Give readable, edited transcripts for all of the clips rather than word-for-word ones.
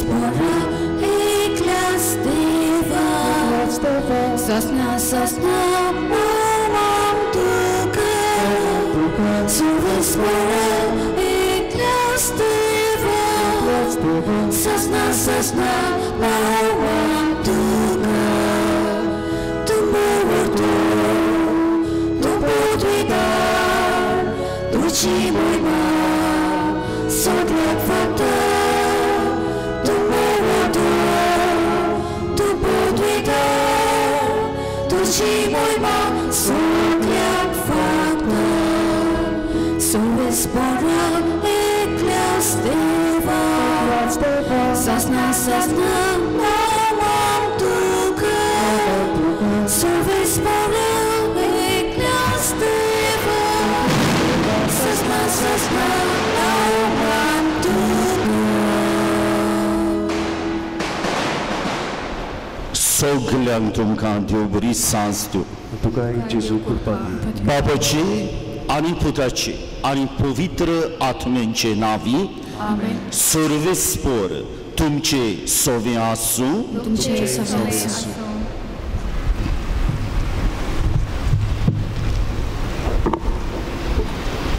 spora eklas Deva. Sosna, sosna, mawam tuka. Surve spora eklas Deva. Sosna, sosna, mawam tuka. Duci mui ma, sodlet fata, tu modo, tu podvida. Duci mui ma, sodlet fata, sove spora eklas Deva. Sasna, sasna, mawam tuka, sove spora eklas Deva. Sasna, sasna, mawam tuka. Soglang तुमकां देव बरी सांज दिव. तुका जेजू कृपा दी. बाबाचे आणि पुताचे आणि पवित्र आत्म्यांचे नावी सर्वेस्पर तुमचे सोवे आसूं.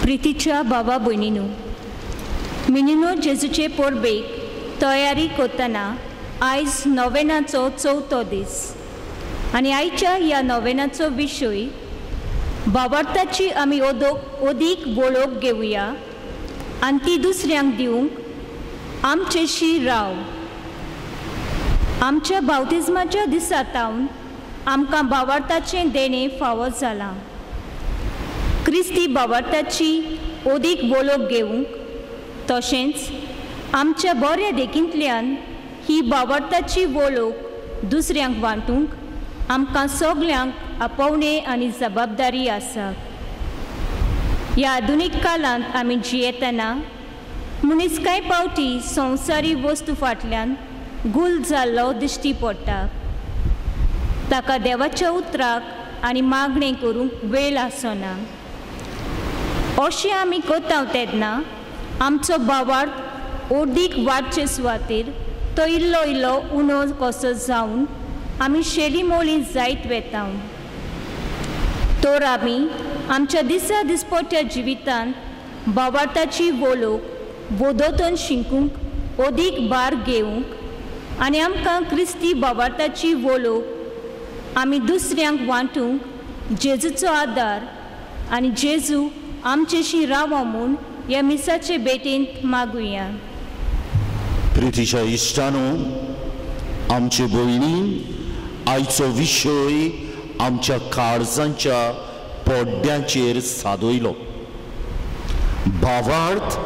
प्रितीच्या बाबा भयणीनो, मिनिनो जेजूचे पोरबेक तयारी करतना आयज नोवेनाचो चवथो दीस आनी आयच्या ह्या नोवेनाचो विशय भावार्थाची आमी ओदीक वळख घेवया आनी ती दुसऱ्यांक दिवंक आमचेशी राव. आमच्या बावतिजमाच्या दिसातावन आमकां भावार्थाचें देणें फावो जालां. क्रिस्ती भावार्थाची ओदीक वळख घेवंक तशेंच आमच्या बऱ्या देखींतल्यान ही भावार्थाची वळख दुसऱ्यांक वांटूंक आमकां सगल्यांक आपोवणें आनी जबाबदारी आसा. ह्या आधुनीक काळांत आमी जियेतना मनीस कांय पावटी संवसारी वस्तू फाटल्यान गुल जाल्लो दिश्टी पडटा. ताका देवाच्या उतराक आनी मागणें करूंक वेळ आसना. अशें आमी करता तेन्ना आमचो भावार्थ ओदीक वाडचे सुवातेर तो इल्लो इल्लो उणो कसो जावन आमी शेली मोळी जायत वेता. तर आमी आमच्या दिसा दिसपट्ट्या जिवितांत भावार्थाची वळख बोधोतून शिंकूंक ओदीक भार घेवंक आनी आमकां क्रिस्ती भावार्थाची वळख आमी दुसऱ्यांक वांटूंक जेजूचो आदार आनी जेजू आमचेशी रावो म्हूण ह्या मिसाचे भेटेंत मागुया. प्रितीच्या इश्टानो, आमचे भयणी, आयचो विशय आमच्या काळजांच्या पड्ड्यांचेर सादयलो. भावार्थ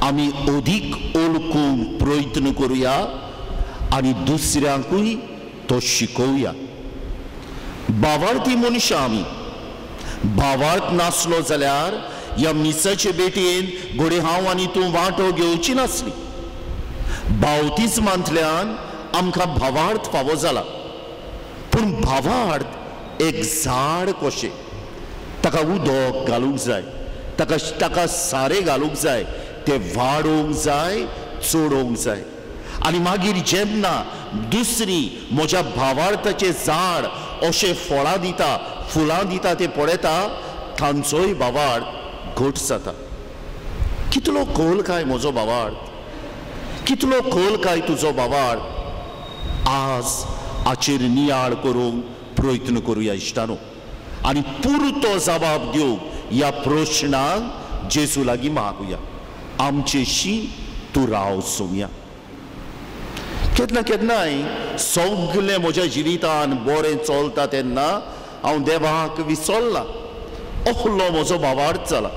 आमी ओदीक ओळखूंक प्रयत्न करुया आनी दुसऱ्यांकूय तो शिकोवया. भावार्थी मनशां आमी. भावार्थ नासलो जाल्यार ह्या मिसाचे भेटेन घोडे हांव आनी तूं वांटो घेवची नासली. बावतिजमांतल्यान आमकां भावार्थ फावो जाला. पूण भावार्थ एक झाड कशें. ताका उदक घालूंक जाय, ताका सारें घालूंक जाय, तें वाडोवंक जाय, चोडोवंक जाय. आनी मागीर जेन्ना दुसरी म्हज्या भावार्थाचें झाड अशें फळां दिता, फुलां दिता तें पळयता, तांचोय भावार्थ घट जाता. कितलो खोल काय म्हजो भावार्थ, कितलो खोल काय तुजो भावार्थ. आज हाचेर नियाळ करूंक प्रयत्न करुया इश्टानो आनी पुरतो जबाब दिवंक ह्या प्रश्नांक जेजू लागीं मागुया. आमचेशी तूं राव सोमया. केन्ना केन्नाय सगळें म्हज्या जिवितान बरें चलता तेन्ना हांव देवाक विसरला. असलो म्हजो भावार्थ जाला.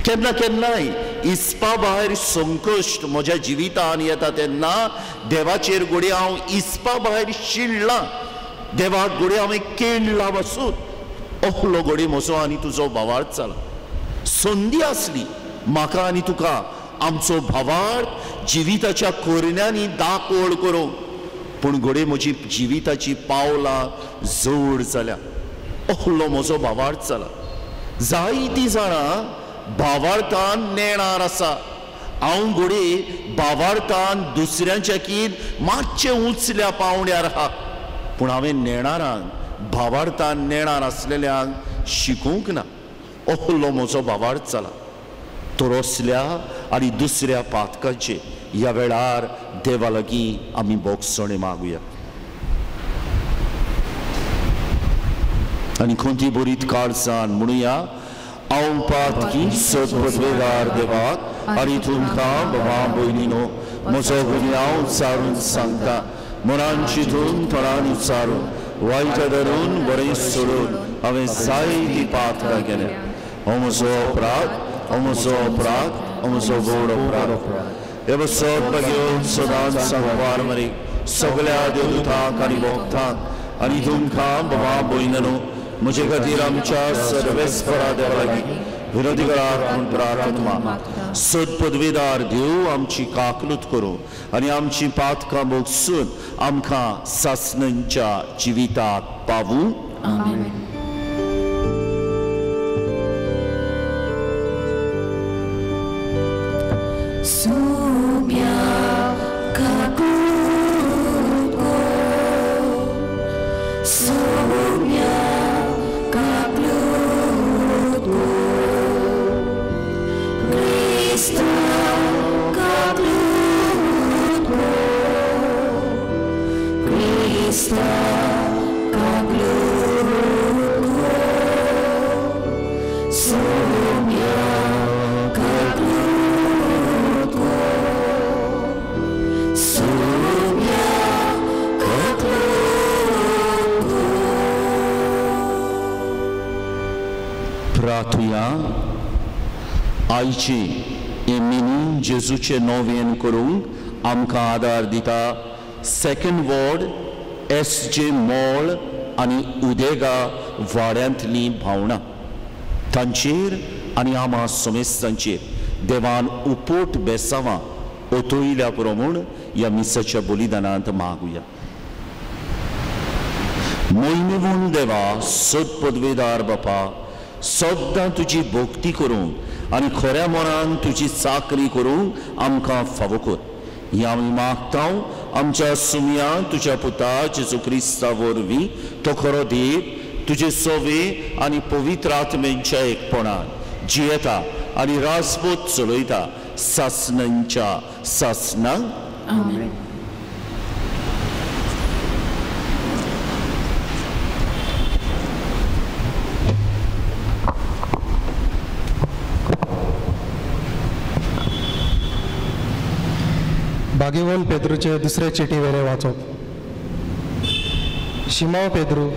केन्ना केन्नाय इस्पा भायर संकश्ट म्हज्या जिवितान येता तेन्ना देवाचेर घोडये हांव इस्पा भायर शिणलां. देवाक घोडये हांवें केणला वचून. असलो घोडये म्हजो आनी तुजो भावार्थ जाला. संदी आसली म्हाका आनी तुका आमचो भावार्थ जिविताच्या कोरण्यांनी दाखोड करूंक. पूण घोडये म्हजी जिविताची पावलां जड जाल्या. असलो म्हजो भावार्थ जाला. जायतीं जाणां भावार्थान नेणार आसा हांव घोडी भावार्थान दुसऱ्यांच्या कीन मातशें उंचल्या पावंड्यार आहा, पूण हांवें नेणारांक भावार्थान नेणार आसलेल्यांक शिकूंक ना. ओहलो म्हजो भावार्थ जाला. तोरसल्या आनी दुसऱ्या पातकांचे ह्या वेळार देवा लागीं आमी बोगसणे मागुया. आनी खंयची बरीत काळजान म्हणुया, हांव पातकी सदपदवेदार देवाक आनी तुमकां बाबा भयणीनो म्हजो गुन्यांव उच्चारून सांगता. मनान चिंतून तोंडान उच्चारून वायट धरून बरें सोडून हांवें जायतीं पातकां केल्या. हो म्हजो अपराध, हो म्हजो अपराध, हो म्हजो गोड अपराध. हे बसत घेवन सदांच सांगवार मरे सगळ्या देवदूतांक आनी भक्तांक आनी तुमकां बाबा भयणीनो म्हजे खातीर आमच्या सर्वेस्परा देवा लागीं विनोदी करार म्हूण प्रार्थना. सदपदवेदार देव आमची काकलूत करूं आनी आमची पातकां बोगसून आमकां सासणांच्या जिविताक पावूं. आमेन. प्रार्थुया. आयचे हे मिनी जेजूचे नोवेन करूंक आमकां आदार दिता सेकंड वॉर्ड एस.जे. मोळ आनी उदेगा वाड्यांतली भावना तांचेर आनी आमा समेस्तांचेर देवान उपोट बेसावां ओतोयल्या प्रमाण ह्या मिसाच्या बलिदानांत मागुया. मोहिमेवून देवा सद पदवेदार बापा सद्दां तुजी भोक्ती करूंक आनी खऱ्या मनान तुजी चाकरी करूंक आमकां फावो कर. ही आमी मागतां आमच्या सुमया तुज्या पुता जेजू क्रिस्ता वरवीं तो खरो देव तुजे सोवे आनी पवित्र आत्म्यांच्या एकपणान जियेता आनी राजपूत चलयता सासणांच्या सासणांक. आमेन. भाग्यवान पेद्रूचे दुसरे चिटी वेले वाचप. शिमाव पेद्रू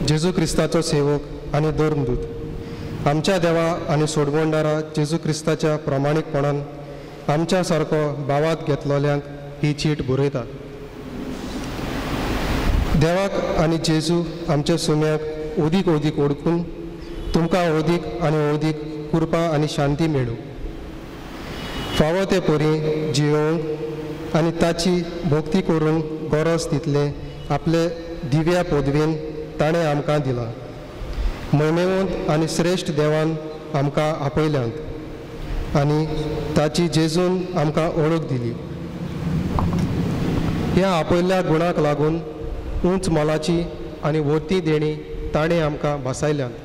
जेजू क्रिस्ताचो सेवक आनी धर्मदूत आमच्या देवा आनी सोडवणदारा जेजू क्रिस्ताच्या प्रामाणीकपणान आमच्या सारको भावात घेतलोल्यांक ही चीट बरयता. देवाक आनी जेजू आमच्या सुम्याक ओदीक ओदीक ओळखून तुमकां ओदीक आनी ओदीक कृपा आनी शांती मेळूं. फावो ते परी जियोंक आनी ताची भोक्ती करून गरज तितले आपले दिव्या पदवेन ताणें आमकां दिला. मोहिमेवंत आनी श्रेश्ठ देवान आमकां आपयल्यांत आनी ताची जेजून आमकां ओळख दिली. ह्या आपयल्ल्या गुणाक लागून उंच मोलाची आनी वर्ती देणी ताणें आमकां बसायल्यांत.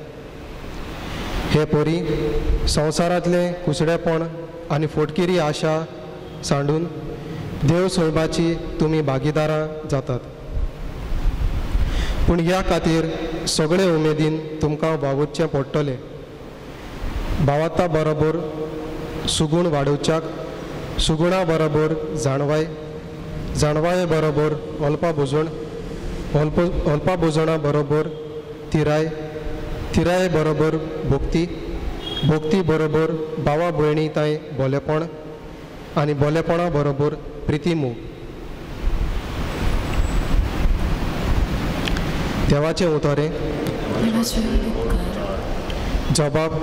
हे परी संवसारांतले कुसडेपण आनी फोटकिरी आशा सांडून देव सोयबाची तुमी भागीदारां जातात. पूण ह्या खातीर सगळे उमेदीन तुमकां वावुरचें पडटलें. भावाता बरोबर सुगूण वाडोवच्याक, सुगुणा बरोबर जाणवाय, जाणवाये बरोबर अल्पाभुजण, अल्पाभुजणा बरोबर तिराय, तिराये बरोबर भोक्ती, भोक्ती बरोबर भावा भयणी ताय बोलेपण आनी बोलेपणा बरोबर प्रिती मोग. देवाचे उतोरे जबाब.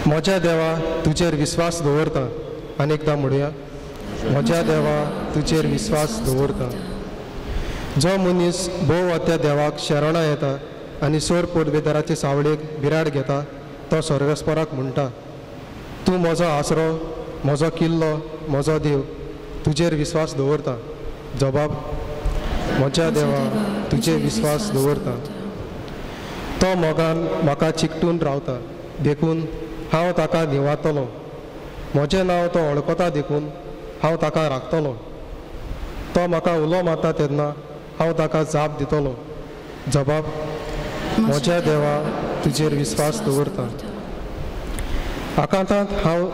म्हज्या देवा तुजेर विस्वास दवरता. अनेकदां म्हणुया, म्हज्या देवा तुजेर विस्वास दवरता. जो मनीस भोव वत्या देवाक शरणा येता आनी सोर पदवेदाराचे सावळेक बिराड घेता तो स्वर्गस्पराक म्हणटा, तूं म्हजो आसरो, म्हजो किल्लो म्हजो देव तुजेर विस्वास दवरता. जबाब: म्हज्या देवा तुजेर विस्वास दवरता. तो मोगान म्हाका चिकटून रावता देखून हांव ताका निवांतलो. म्हजें नांव तो वळखता देखून हांव ताका राखतलो. तो म्हाका उलो मारता तेन्ना हांव ताका जाप दितलो. जबाब: म्हज्या देवा तुजेर विस्वास दवरता. आकांतांत हांव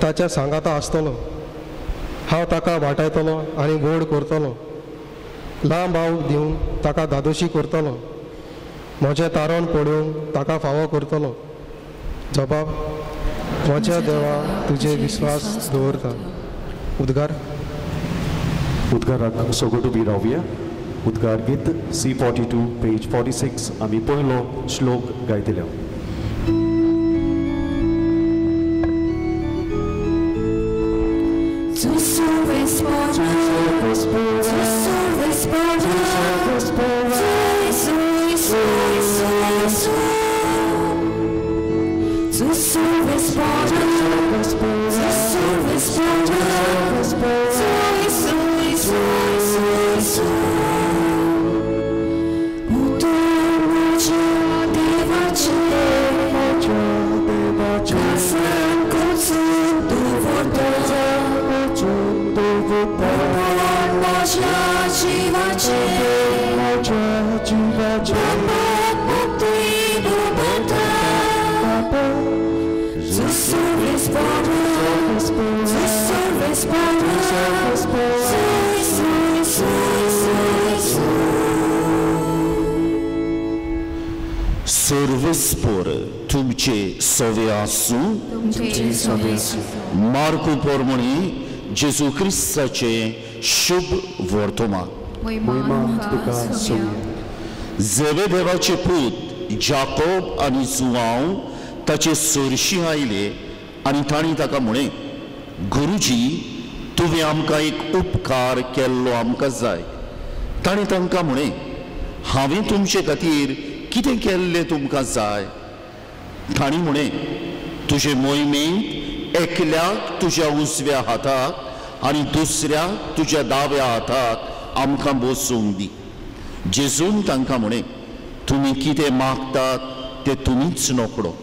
ताच्या सांगाता आसतलो. हांव ताका वाटायतलो आनी गोड करतलो. लांब हांव दिवन ताका दादोशी करतलो. म्हजें तारण पडून ताका फावो करतलो. जबाब: म्हज्या देवा तुजेर विस्वास दवरता. उद्गार. उद्गाराक सोगोट उबी रावया. उद्गार गीत C42 पेज 46 आमी पयलो श्लोक गायतले. सर्वेस्पर तुमचे सवे आसूं. मार्को पोरमणी जेजू क्रिस्ताचे शुभ वर्तमान. जेबेदेवाचे पूत जाकोब आनी जुआंव ताचे चडशीं आयले आनी तांणी ताका म्हळें, गुरुजी तुवें आमकां एक उपकार केल्लो आमकां जाय. ताणें तांकां म्हळें, हांवें तुमचे खातीर कितें केल्लें तुमकां जाय? तांणी म्हळें, तुजे मोहिमेंत एकल्याक तुज्या उजव्या हाताक आनी दुसऱ्याक तुज्या दाव्या हाताक आमकां बसूंक दी. जेजून तांकां म्हळें, तुमी कितें मागतात तें तुमीच नोकळो.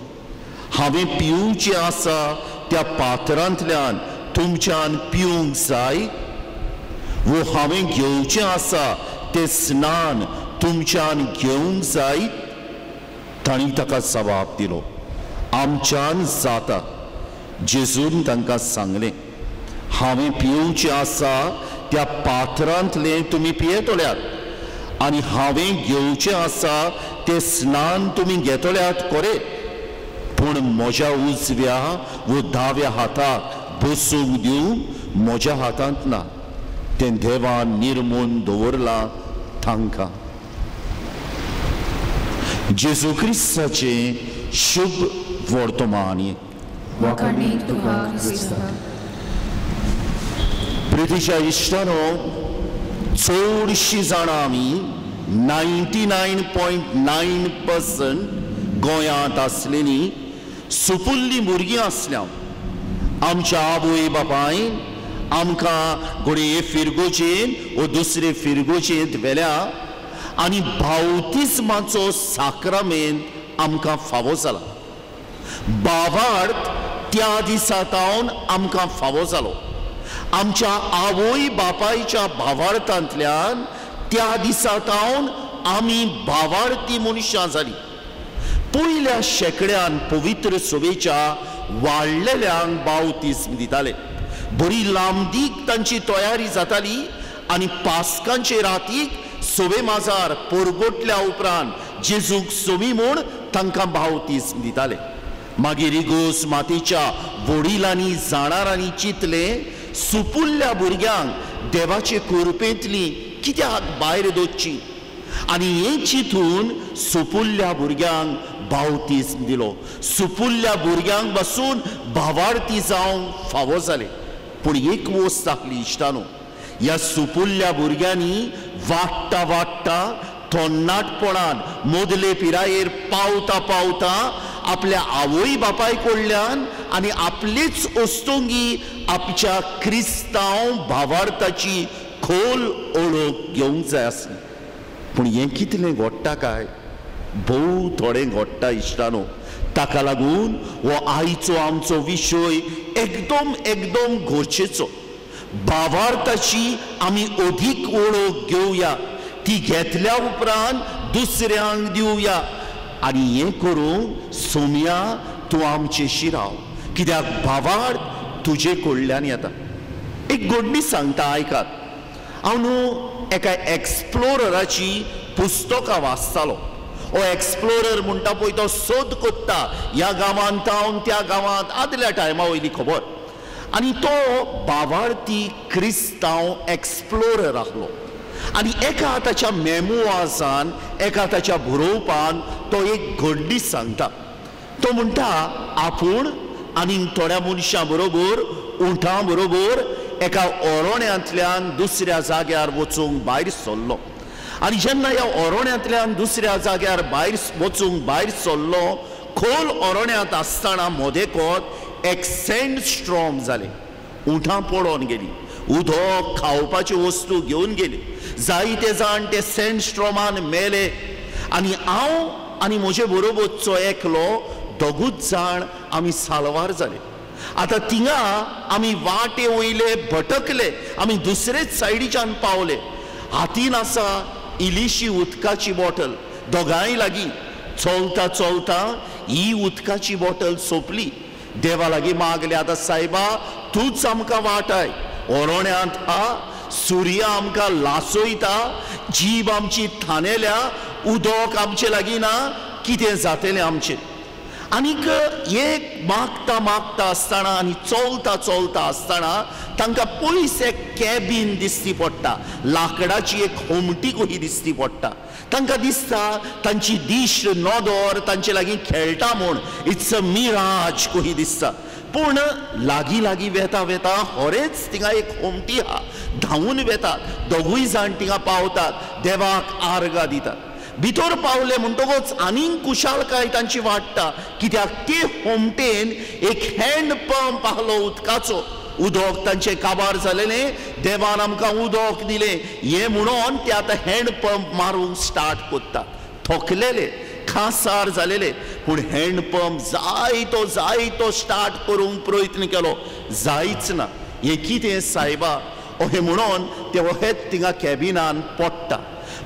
हांवें पिवचें आसा त्या पात्रांतल्यान तुमच्यान पिवंक जाय, वो हांवें घेवचें आसा तें स्नान तुमच्यान घेवंक जाय? तांणी ताका जबाब दिलो, आमच्यान जाता. जेजून तांकां सांगलें, हांवें पिवचें आसा त्या पात्रांतलें तुमी पियेतल्यात आनी हांवें घेवचें आसा तें स्नान तुमी घेतल्यात खरे, पूण म्हज्या उजव्या वो दाव्या हाताक बसूंक दिवंक म्हज्या हातांत ना. तें देवान निर्मून दवरलां तांकां. जेजू क्रिस्ताचे शुभ वर्तमान. प्रितीच्या इश्टानो, चडशीं जाणां आमी 99.9% गोंयांत आसलेलीं सुपुल्लीं भुरगीं आसल्या. आमच्या आवय बापायन आमकां घोडये फिरगोचेन वो दुसरे फिरगोचेंत व्हेल्या आनी बावतिस्माचो साक्रामेंत आमकां फावो जाला. बावार्थ त्या दिसातावन आमकां फावो जालो. आमच्या आवय बापायच्या भावार्थांतल्यान त्या दिसातावन आमी भावार्थी मनशां जालीं. पयल्या शेकड्यान पवित्र सभेच्या वाडलेल्यांक बावतिस्म दिताले. बरी लांबदीक तांची तयारी जाताली आनी पास्कांचे रातीक सभे माजार परगोटल्या उपरांत जेजूक सोमी म्हूण तांकां बावतिस्म दिताले. मागीर इगोस मातेच्या वडिलांनी जाणारांनी चिंतलें, सुपुल्ल्या भुरग्यांक देवाचे कृपेंतली कित्याक भायर दोची, आनी हें चिंतून सुपुल्ल्या भुरग्यांक बावतिस्म दिलो. सुपुल्ल्या भुरग्यांक बसून भावार्थी जावंक फावो जालें. पूण एक वस्त आसली इश्टानो, ह्या सुपुल्ल्या भुरग्यांनी वाडटा वाडटा थोन्नाटपणान मदले पिरायेर पावता पावता आपल्या आवय बापाय कडल्यान आनी आपलीच ओस्तोंगी आपच्या क्रिस्तांव भावार्थाची खोल ओळख घेवंक जाय आसली. पूण हें कितलें घडटा काय, भोव थोडें घडटा इश्टानो. ताका लागून हो आयचो आमचो विशय एकदम गरजेचो. भावार्थाची आमी अदीक ओळख घेवया, ती घेतल्या उपरांत दुसऱ्यांक दिवया. आनी हें करूंक सोम्या तूं आमचेशी राव, कित्याक भावार्थ तुजे कडल्यान येता. एक घडणी सांगता आयकात. हांव न्हू एका एक्सप्लोरराची पुस्तकां वाचतालो. हो एक्सप्लोरर म्हणटा पळय तो सोद कोत्ता ह्या गांवांत तावन त्या गांवांत आदल्या टायमा वयली खबर. आनी तो भावार्थी क्रिस्तांव एक्सप्लोरर आसलो. आनी एका ताच्या मेमोआर्सान, एका ताच्या बरोवपान तो एक घडणी सांगता. तो म्हणटा आपूण आनी थोड्या मनशां बरोबर, उंठां बरोबर एका ओरोण्यांतल्यान दुसऱ्या जाग्यार वचूंक भायर सरलो. आनी जेन्ना ह्या ओरोण्यांतल्यान दुसऱ्या जाग्यार वचूंक भायर सरलो, खोल ओरोण्यांत आसतना मोदेकोत एक सँड स्ट्रॉम जालें. उंठां पडोन गेलीं, उदक खावपाच्यो वस्तू घेवन गेली. जायते जाण ते सँड स्ट्रॉमान मेले. आनी हांव आनी म्हजे बरोबरचो एकलो दोगूच जाण आमी साल्वार जाले. आतां थिंगा आमी वाटे वयले भटकले, आमी दुसरेच सायडीच्यान पावले. हातीन आसा इल्लीशी उदकाची बॉटल, दोगांय लागीं. चलता चलता ही उदकाची बॉटल सोंपली. देवा लागीं मागले, आतां सायबा तूंच आमकां वाटाय. ओरोण्यांत हा, सूर्य आमकां लासयता, जीब आमची थानेल्या, उदक आमचे लागीं ना, कितें जातलें आमचें. आनीक एक मागता मागता आसतना आनी चलता चलता आसतना तांकां पयस एक कॅबीन दिश्टी पडटा. लाकडाची एक होमटी कशी दिश्टी पडटा. तांकां दिसता तांची दिश्ट नदर तांचे लागीं खेळटा म्हूण इट्स अ मिराज कशी दिसता. पूण लागीं लागीं वेता वेता खरेंच थिंगा एक होमटी आहा. धांवून वेतात, दोगूय जाण थिंगा पावतात, देवाक आर्गां दितात. भितर पावले म्हणटकूच आनीक कुशालकाय तांची वाडटा, कित्याक ते होमटेन एक हँड पंप आसलो उदकाचो. उदक तांचे काबार जालेलें, देवान आमकां उदक दिलें हें म्हणून ते आतां हँड पंप मारूंक स्टार्ट करतात. थकलेले, खासार जालेले, पूण हँड पंप जायतो स्टार्ट करूंक प्रयत्न केलो, जायच ना. हें कितें सायबा अशें म्हणून ते अशेंच थिंगा कॅबिनान पडटा.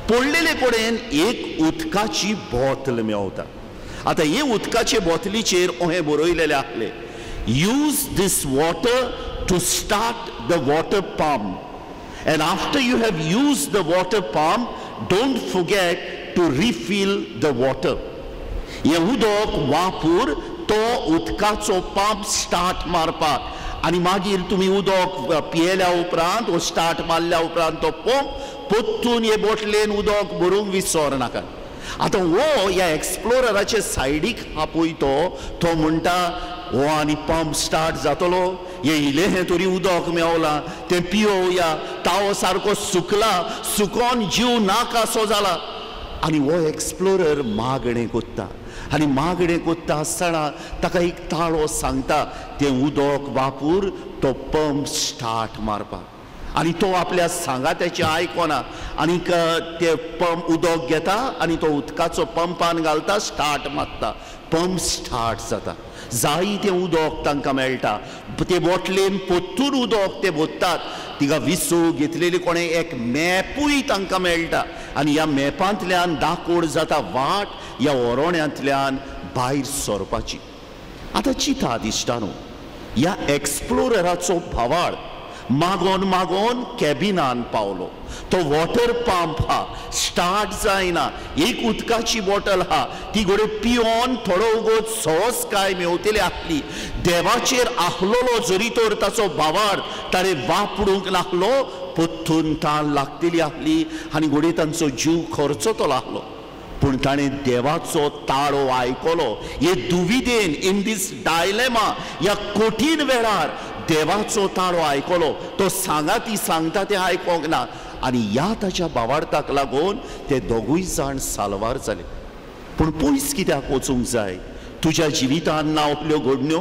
पडलेले कडेन एक उदकाची बॉटल मेवता. आतां हे उदकाचे बॉटलीचेर अशें बरयलेलें आसलें, use this water to start the water pump and after you have use the water pump don't forget to refill the water. हें उदक वापर तो उदकाचो पंप स्टार्ट मारपाक. आनी मागीर तुमी उदक पियेल्या उपरांत वो स्टार्ट मारल्या उपरांत तो पंप पोत्तून हे बोटलेन उदक भरूंक विसर नाका. आतां हो ह्या एक्सप्लोरराचे सायडीक हा पळय तो म्हणटा हो आनी पंप स्टार्ट जातलो, हे इल्लें तरी उदक मेवलां, तें पियोवया. तावो सारको सुकला, सुकोन जीव नाकासो जाला. आनी हो एक्सप्लोरर मागणें कोत्ता. आनी मागणें कोत्ता आसतना ताका एक ताळो सांगता तें उदक वापर तो पंप स्टार्ट मारपाक. आनी तो आपल्या सांगात्याचें आयकना आनीक ते पंप उदक घेता आनी तो उदकाचो पंपान घालता, स्टार्ट मारता, पंप स्टार्ट जाता. जायतें उदक तांकां मेळटा. ते बॉटलेन पोत्तून उदक ते भरतात. तिका विसो घेतलेली कोणें एक मॅपूय तांकां मेळटा आनी ह्या मॅपांतल्यान दाखोड जाता वाट ह्या ओरोण्यांतल्यान भायर सरपाची. आतां चिंतात इश्टानो, ह्या एक्सप्लोरराचो भावार्थ मागोन मागोन कॅबिनान पावलो. तो वॉटर पंप हा, स्टार्ट जायना. एक उदकाची बॉटल हा, ती घोडे पियोन थोडो उगोच सोस काय मेवतली आसली. देवाचेर आसलोलो जरी तर ताचो भावार्थ ताणें वापरूंक नासलो, पोत्तून ताण लागतली आसली आनी घोडे तांचो जीव खर्चतलो आसलो. पूण ताणें देवाचो ताळो आयकलो. हे दुविधेन, इन दीस डायलेमा, ह्या कठीण वेळार देवाचो ताळो आयकलो. तो सांगाती सांगता तें आयकोंक ना. आनी ह्या ताच्या भावार्थाक लागून ते दोगूय जाण साल्वार जाले. पूण पयस कित्याक वचूंक जाय? तुज्या जिवितान ना असल्यो घडण्यो?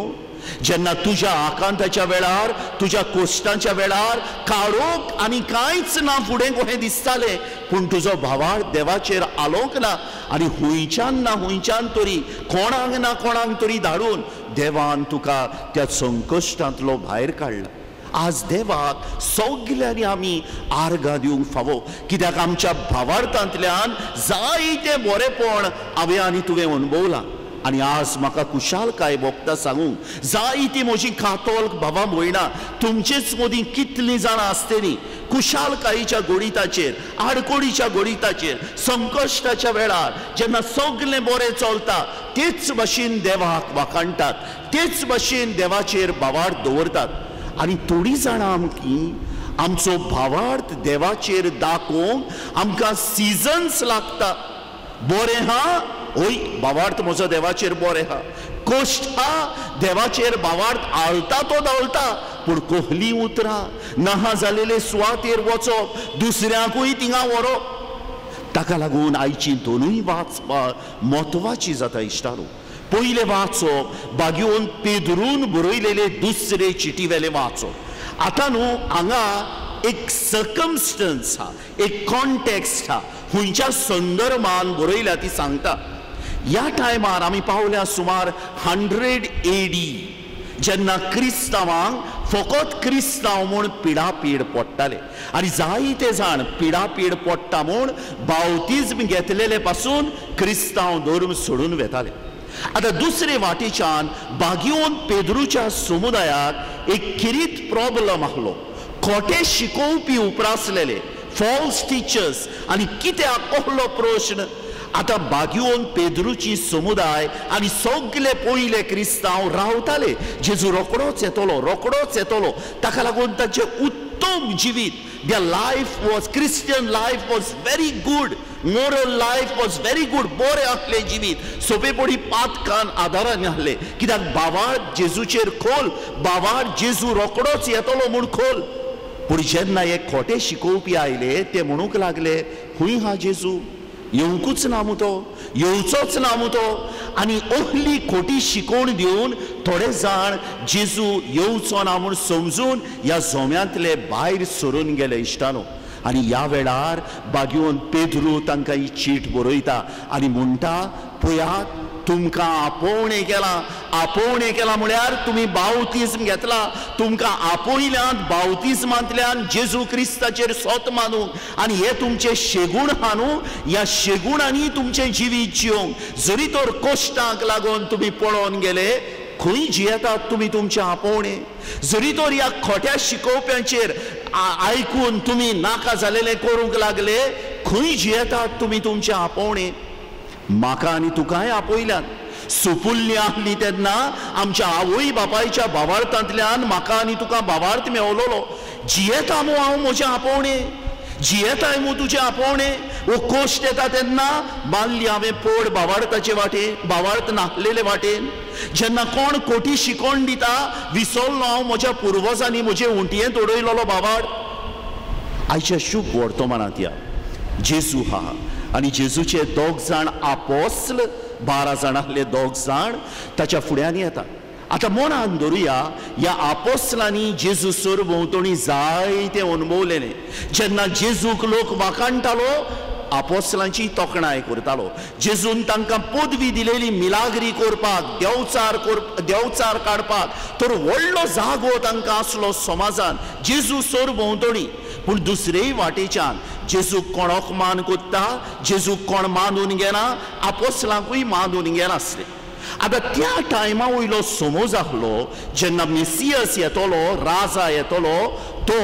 जेन्ना तुज्या आकांताच्या वेळार, तुज्या कोश्टांच्या वेळार काळोख आनी कांयच ना फुडें कशें दिसतालें, पूण तुजो भावार्थ देवाचेर आलोंक ना आनी हुंयच्यान ना हुंयच्यान तरी कोणाक ना कोणाक तरी धाडून देवान तुका त्या संकश्टांतलो भायर काडला. आज देवाक सगल्यांनी आमी आर्गां दिवंक फावो, कित्याक आमच्या भावार्थांतल्यान जायते बरेपण हांवें आनी तुवें अनुभवलां. आनी आज म्हाका कुशालकाय भोगता सांगूंक, जायतीं म्हजीं कातोल भावां भयणां तुमचेच मदीं कितलीं जाणां आसतलीं कुशालकायेच्या गोडिताचेर, आडकोडीच्या गोडिताचेर, संकश्टाच्या वेळार जेन्ना सगळें बरें चलता तेच भाशेन देवाक वाखाणटात, तेच भाशेन देवाचेर भावार्थ दवरतात. आनी थोडीं जाणां आमचो भावार्थ देवाचेर दाखोवंक आमकां सिजन्स लागता. बरें हा, ओय भावार्थ म्हजो देवाचेर बरें हा. कोश्ट हा, देवाचेर भावार्थ आळता तो धांवता, पूण कोहली उतरां नाहा जालेले सुवातेर वचप, दुसऱ्याकूय थिंगा व्हरप. ताका लागून आयची दोनूय वाचपाक म्हत्वाची जाता इश्टारो. पयले वाचप बागेवन पेदरून बरयलेले दुसरे चिटीवेले वाचप. आतां न्हू हांगा एक सर्कमस्टन्स हा, एक कॉन्टेक्स्ट हा, हुंयच्या संदर्भान बरयल्या ती सांगता. ह्या टायमार आमी पावल्या सुमार 100 AD, जेन्ना क्रिस्तांवांक फकत क्रिस्तांव म्हूण पिडापीड पडटाले आनी जायते जाण पिडापीड पडटा म्हूण बावतिज्म घेतलेले पासून क्रिस्तांव धर्म सोडून वेताले. आतां दुसरे वाटेच्यान बागेवन पेद्रूच्या समुदायाक एक किरीत प्रॉब्लम आसलो. खोटे शिकोवपी उपरासलेले, फॉल्स टिचर्स, आनी कित्याक कसलो प्रश्न. आतां बागेवन पेद्रूची समुदाय आनी सगळे पयले क्रिस्तांव रावताले. जेजू रोखडोच येतलो, रोखडोच येतलो. ताका लागून ताचें उत्तम जिवीत, their life was, Christian life was very good, moral life was very good. बरें आसलें जिवीत, सोपेपणी पातकान आदारान आसलें, कित्याक भावार्थ जेजूचेर खोल, भावार्थ जेजू रोखडोच येतलो म्हूण खोल. पूण जेन्ना हे खोटे शिकोवपी आयले ते म्हणूंक लागले, खूंय हा जेजू, येवंकूच ना मू तो, येवचोच ना मू तो. आनी असली खोटी शिकोवण दिवन थोडे जाण जेजू येवचो ना म्हूण समजून ह्या जोम्यांतले भायर सरून गेले इश्टानो. आनी ह्या वेळार बागेवन पेद्रू तांकां ही चीट बरयता आनी म्हणटा, पळयात तुमकां आपोवणें केलां. आपोवणें केलां म्हळ्यार तुमी बावतिज्म घेतला, तुमकां आपयल्यांत बावतिज्मांतल्यान जेजू क्रिस्ताचेर सोत मानूंक आनी हे तुमचे शेगूण हा न्हू, ह्या शेगूणांनी तुमचें जिवीत जियोंक. जरी तर कोश्टांक लागून तुमी पळोवन गेले, खंय जियेतात तुमी तुमचें आपोवणें. जरी तर ह्या खोट्या शिकोवप्यांचेर आयकून तुमी नाका जालेलें करूंक लागले, खंय जियेतात तुमी तुमचें आपोवणें. म्हाका आनी तुकाय आपयल्यान सुपुल्ली आहली तेन्ना आमच्या आवय बापायच्या भावार्थांतल्यान म्हाका आनी तुका भावार्थ मेवलोलो. जियेता मू हांव म्हजें आपोवणें, जियेताय मू तुजें आपोवणें. वो कोश्ट येता तेन्ना मानली हांवें पड भावार्थाचे वाटेन, भावार्थ नासलेले वाटेन. जेन्ना कोण खोटी शिकोवण दिता, विसरलो हांव म्हज्या पुर्वजांनी म्हजे उंटयेंत उडयलोलो भावार्थ. आयच्या शुभ वर्तमानांत या जेजू हा आनी जेजूचे 2 जाण आपोस्ल, 12 जाण आसले 2 जाण ताच्या फुड्यान येता. आतां मनान धरुया, ह्या आपोस्लांनी जेजू सर भोंवतणी जायते अनुभवलेलें. जेन्ना जेजूक लोक वाखाणटालो, आपोस्लांची तोखणाय करतालो. जेजून तांकां पदवी दिलेली मिलाग्री करपाक, देवचार काडपाक तर व्हडलो जागो तांकां आसलो समाजान जेजू सर भोंवतणी. पूण दुसरेय वाटेच्यान जेजूक कोणाक मान कोत्ता, जेजूक कोण मानून घेना, आपोस्लांकूय मानून घेनासले. आतां त्या टायमा वयलो समज आसलो, जेन्ना मेसियस येतलो, राजा येतलो, तो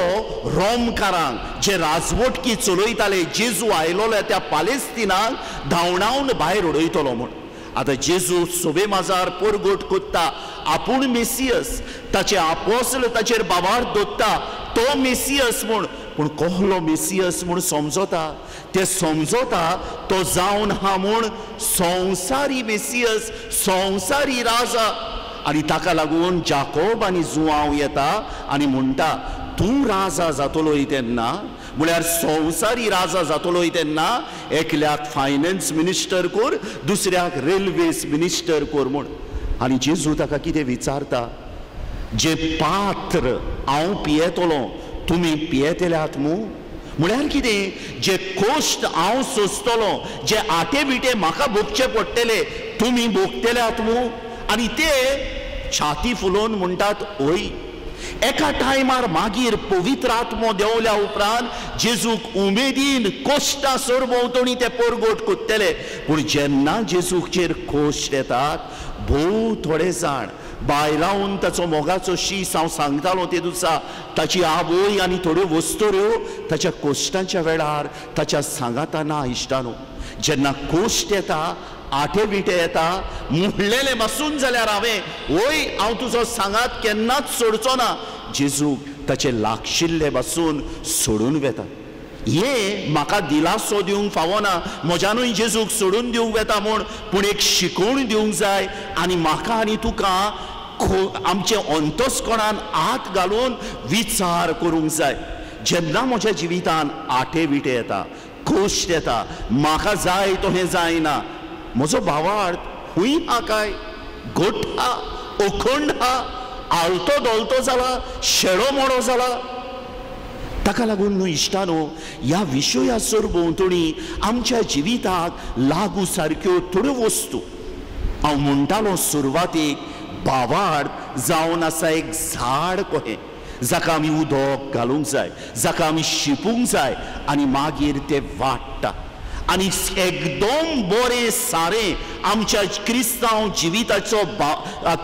रोमकारांक जे राजवटकी चलयताले, जेजू आयलोले त्या पालेस्तिनाक धांवडावन भायर उडयतलो म्हूण. आतां जेजू सोबे माजार परगट कोत्ता, आपूण मेसियस, ताचे आपोस्ल ताचेर भावार्थ दोत्ता, तो मेसियस म्हूण. पूण कसलो मेसियस म्हूण समजता, ते समजता तो जावन हा म्हूण संवसारी मेसियस, संवसारी राजा. आनी ताका लागून जाकोब आनी जुआंव येता आनी म्हणटा, तूं राजा जातलोय तेन्ना, म्हळ्यार संवसारी राजा जातलोय तेन्ना एकल्याक फायनान्स मिनिस्टर कर, दुसऱ्याक रेल्वेज मिनिस्टर कर म्हूण. आनी जेजू ताका कितें विचारता, जे पात्र हांव पियेतलो तुमी पियेतल्यात मू म्हळ्यार कितें जे कोश्ट हांव सोंसतलो जे आटे बिटे म्हाका भोगचे पडटले तुमी भोगतल्यात मू आनी ते छाती फुलोवन म्हणटात ओय एका टायमार मागीर पवित्र आत्मो देंवल्या उपरांत जेजूक उमेदीन कोश्टां सरभोंवतणी ते परगोट कोत्तले पूण जेन्ना जेजूचेर कोश्ट येतात भोव थोडे जाण बायलावन ताचो मोगाचो शीस हांव सांगतालो ते दिसा ताची आवय आनी थोड्यो वस्तुऱ्यो ताच्या कोश्टांच्या वेळार ताच्या सांगाता ना इश्टानो जेन्ना कोश्ट येता आटे बिटे येता मुडलेले बसून जाल्यार हांवें ओय हांव तुजो सांगात केन्नाच सोडचो ना जेजूक ताचे लागशिल्ले बसून सोडून वेता हे म्हाका दिलासो दिवंक फावना म्हज्यानूय जेजूक सोडून दिवंक वेता म्हूण पूण एक शिकोवण दिवंक जाय आनी म्हाका आनी तुका आमचे अंतस्कणान हात घालून विचार करूंक जाय जेन्ना म्हज्या जिवितान आटे बिटे येता कोश्ट येता म्हाका जाय तो हें जायना म्हजो भावार्थ खूंय हा काय गोठ हा अखंड हा आलतो दोलतो जाला शेळो मोडो जाला ताका लागून न्हू इश्टानो ह्या विशया सरभोंवतणी आमच्या जिविताक लागू सारक्यो थोड्यो वस्तू हांव म्हणटालो सुरवातेक भावार्थ जावन आसा एक झाड कहें जाका आमी उदक घालूंक जाय जाका आमी शिंपूंक जाय आनी मागीर तें वाडटा आनी एकदम बरें सारें आमच्या क्रिस्तांव जिविताचो